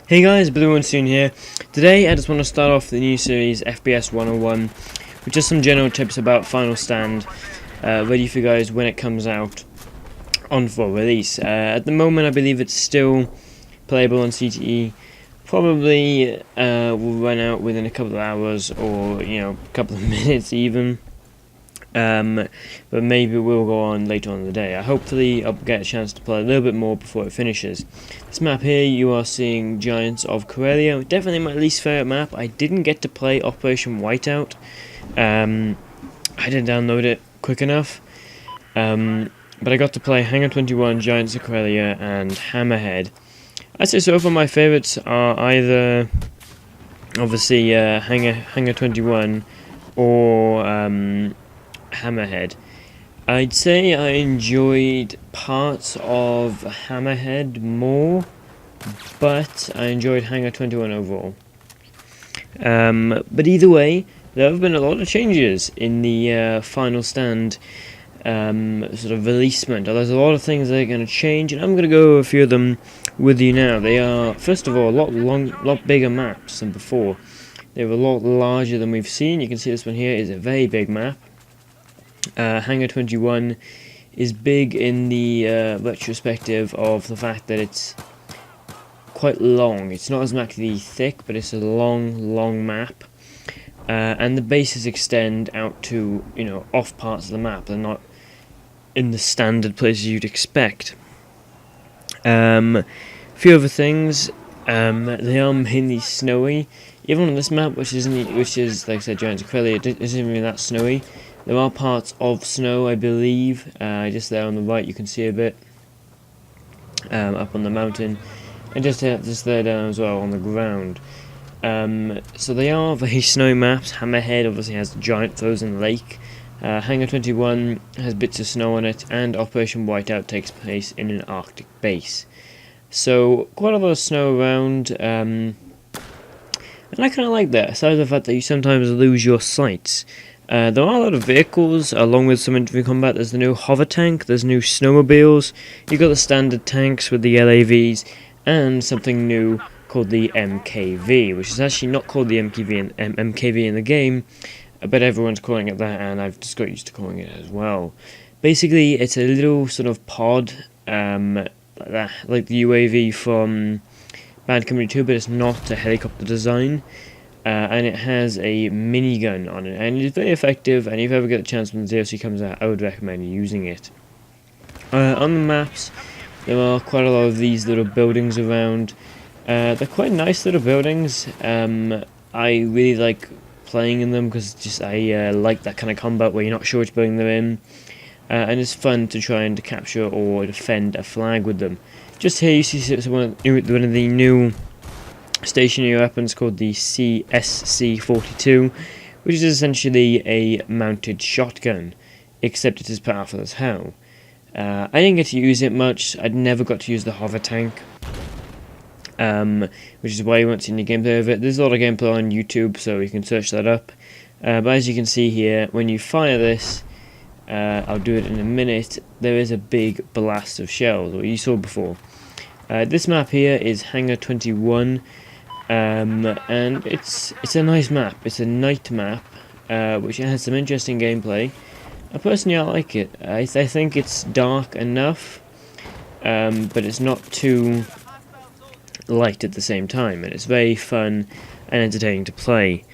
Hey guys, Blue Soon here. Today I just want to start off the new series FPS 101 with just some general tips about Final Stand, ready for you guys when it comes out on full release. At the moment I believe it's still playable on CTE, probably will run out within a couple of hours or a couple of minutes even. But maybe we'll go on later on in the day. Hopefully I'll get a chance to play a little bit more before it finishes. This map here, you are seeing Giants of Corellia. Definitely my least favourite map. I didn't get to play Operation Whiteout. I didn't download it quick enough. But I got to play Hangar 21, Giants of Corellia, and Hammerhead. I'd say so far my favourites are either, obviously, Hangar 21 or Hammerhead. I'd say I enjoyed parts of Hammerhead more, but I enjoyed Hangar 21 overall. But either way, there have been a lot of changes in the Final Stand sort of releasement. There's a lot of things that are going to change, and I'm going to go over a few of them with you now. They are, first of all, a lot bigger maps than before. They're a lot larger than we've seen. You can see this one here is a very big map. Hangar 21 is big in the retrospective of the fact that it's quite long. It's not exactly thick, but it's a long map. And the bases extend out to, off parts of the map. They're not in the standard places you'd expect. A few other things. They are mainly snowy. Even on this map, which is like I said, Giants of Corellia, it isn't really that snowy. There are parts of snow, I believe, just there on the right you can see a bit, up on the mountain, and just there down as well on the ground. So they are very snowy maps. Hammerhead obviously has a giant frozen lake, Hangar 21 has bits of snow on it, and Operation Whiteout takes place in an Arctic base. So quite a lot of snow around, and I kind of like that, aside from the fact that you sometimes lose your sights. There are a lot of vehicles, along with some infantry combat. There's the new hover tank, there's new snowmobiles, you've got the standard tanks with the LAVs, and something new called the MKV, which is actually not called the MKV in the game, but everyone's calling it that, and I've just got used to calling it as well. Basically, it's a little sort of pod, like the UAV from Bad Company 2, but it's not a helicopter design. And it has a minigun on it, and it's very effective, and if you ever get a chance when the DLC comes out, I would recommend using it. On the maps, there are quite a lot of these little buildings around. They're quite nice little buildings. I really like playing in them, because I like that kind of combat where you're not sure which building they're in, and it's fun to try and capture or defend a flag with them. Just here you see one of the new stationary weapons called the SC-42, which is essentially a mounted shotgun, except it is powerful as hell. I didn't get to use it much. I'd never got to use the hover tank, which is why you won't see any gameplay of it. There's a lot of gameplay on YouTube, so you can search that up. But as you can see here, when you fire this, I'll do it in a minute, there is a big blast of shells, what you saw before. This map here is Hangar 21. And it's a nice map. It's a night map, which has some interesting gameplay. Personally, I like it. I think it's dark enough, but it's not too light at the same time, and it's very fun and entertaining to play.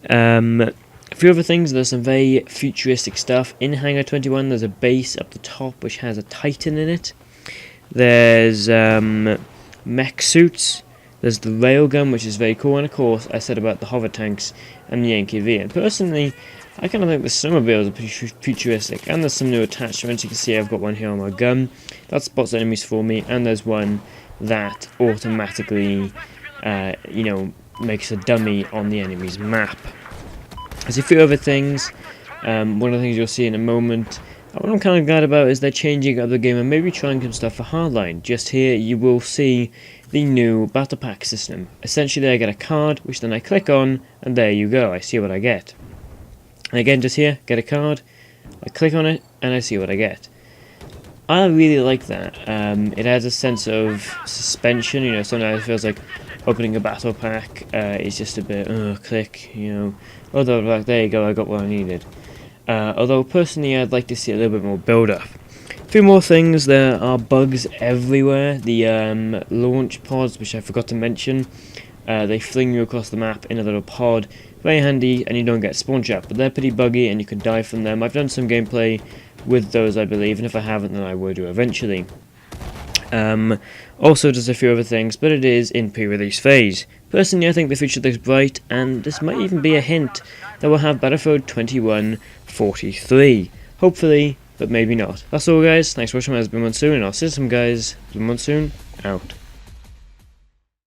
A few other things. There's some very futuristic stuff in Hangar 21. There's a base up the top which has a Titan in it. There's mech suits. There's the railgun, which is very cool, and of course, I said about the hover tanks and the NKV. And personally, I kind of think the snowmobiles are pretty futuristic, and there's some new attachments. You can see I've got one here on my gun that spots enemies for me, and there's one that automatically, makes a dummy on the enemy's map. There's a few other things. One of the things you'll see in a moment. What I'm kind of glad about is they're changing up the game and maybe trying some stuff for Hardline. Just here, you will see the new Battle Pack system. Essentially, I get a card, which then I click on, and there you go, I see what I get. And again, just here, get a card, I click on it, and I see what I get. I really like that. It adds a sense of suspension, sometimes it feels like, opening a battle pack is just a bit, click, you know. Although, like, there you go, I got what I needed. Although, personally, I'd like to see a little bit more build-up. A few more things, there are bugs everywhere. The launch pods, which I forgot to mention, they fling you across the map in a little pod. Very handy, and you don't get spawn trap, but they're pretty buggy, and you can die from them. I've done some gameplay with those, I believe, and if I haven't, then I will do eventually. Also just a few other things, but it is in pre-release phase. Personally, I think the future looks bright, and this might even be a hint that we'll have Battlefield 2143. Hopefully, but maybe not. That's all, guys. Thanks for watching. I've been Monsoon, and I'll see some guys. Monsoon out.